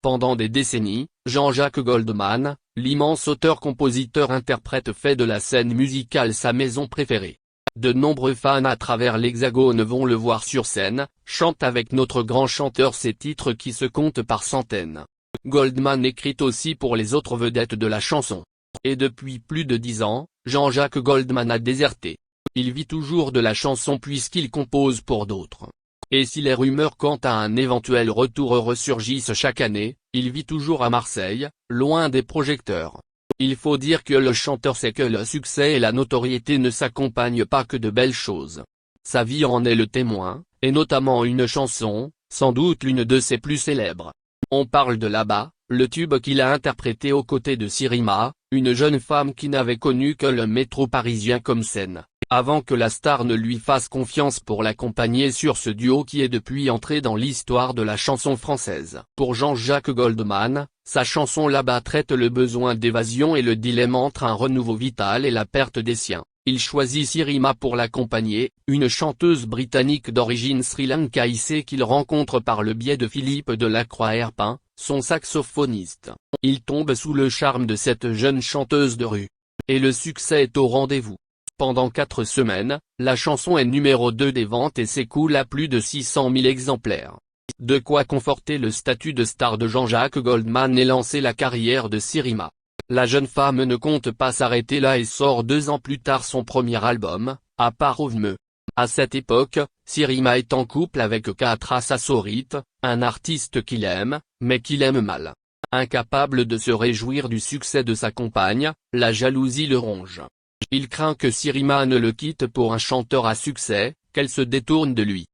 Pendant des décennies, Jean-Jacques Goldman, l'immense auteur-compositeur-interprète fait de la scène musicale sa maison préférée. De nombreux fans à travers l'Hexagone vont le voir sur scène, chante avec notre grand chanteur ses titres qui se comptent par centaines. Goldman écrit aussi pour les autres vedettes de la chanson. Et depuis plus de 10 ans, Jean-Jacques Goldman a déserté. Il vit toujours de la chanson puisqu'il compose pour d'autres. Et si les rumeurs quant à un éventuel retour ressurgissent chaque année, il vit toujours à Marseille, loin des projecteurs. Il faut dire que le chanteur sait que le succès et la notoriété ne s'accompagnent pas que de belles choses. Sa vie en est le témoin, et notamment une chanson, sans doute l'une de ses plus célèbres. On parle de Là-bas, le tube qu'il a interprété aux côtés de Sirima, une jeune femme qui n'avait connu que le métro parisien comme scène, avant que la star ne lui fasse confiance pour l'accompagner sur ce duo qui est depuis entré dans l'histoire de la chanson française. Pour Jean-Jacques Goldman, sa chanson Là-bas traite le besoin d'évasion et le dilemme entre un renouveau vital et la perte des siens. Il choisit Sirima pour l'accompagner, une chanteuse britannique d'origine sri-lankaïse qu'il rencontre par le biais de Philippe Delacroix-Herpin, son saxophoniste. Il tombe sous le charme de cette jeune chanteuse de rue. Et le succès est au rendez-vous. Pendant 4 semaines, la chanson est numéro 2 des ventes et s'écoule à plus de 600 000 exemplaires. De quoi conforter le statut de star de Jean-Jacques Goldman et lancer la carrière de Sirima. La jeune femme ne compte pas s'arrêter là et sort 2 ans plus tard son premier album, À part Ovme. À cette époque, Sirima est en couple avec Katra Sassorit, un artiste qu'il aime, mais qu'il aime mal. Incapable de se réjouir du succès de sa compagne, la jalousie le ronge. Il craint que Sirima ne le quitte pour un chanteur à succès, qu'elle se détourne de lui.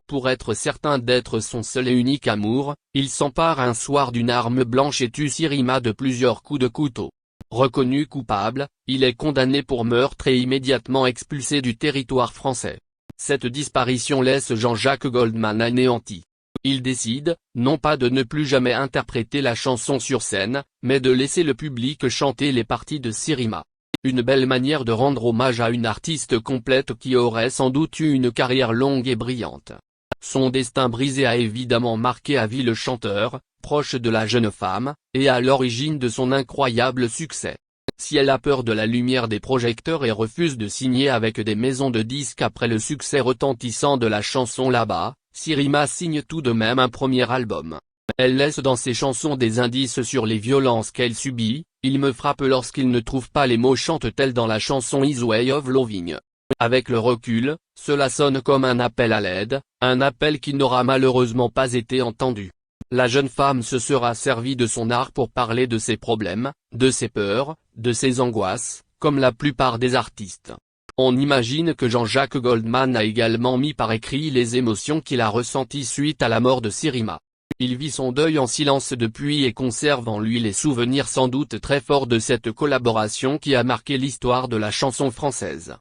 Pour être certain d'être son seul et unique amour, il s'empare un soir d'une arme blanche et tue Sirima de plusieurs coups de couteau. Reconnu coupable, il est condamné pour meurtre et immédiatement expulsé du territoire français. Cette disparition laisse Jean-Jacques Goldman anéanti. Il décide, non pas de ne plus jamais interpréter la chanson sur scène, mais de laisser le public chanter les parties de Sirima. Une belle manière de rendre hommage à une artiste complète qui aurait sans doute eu une carrière longue et brillante. Son destin brisé a évidemment marqué à vie le chanteur, proche de la jeune femme, et à l'origine de son incroyable succès. Si elle a peur de la lumière des projecteurs et refuse de signer avec des maisons de disques après le succès retentissant de la chanson Là-bas, Sirima signe tout de même un premier album. Elle laisse dans ses chansons des indices sur les violences qu'elle subit. Il me frappe lorsqu'il ne trouve pas les mots, chante-t-elle dans la chanson His Way of Loving. Avec le recul, cela sonne comme un appel à l'aide, un appel qui n'aura malheureusement pas été entendu. La jeune femme se sera servie de son art pour parler de ses problèmes, de ses peurs, de ses angoisses, comme la plupart des artistes. On imagine que Jean-Jacques Goldman a également mis par écrit les émotions qu'il a ressenties suite à la mort de Sirima. Il vit son deuil en silence depuis et conserve en lui les souvenirs sans doute très forts de cette collaboration qui a marqué l'histoire de la chanson française.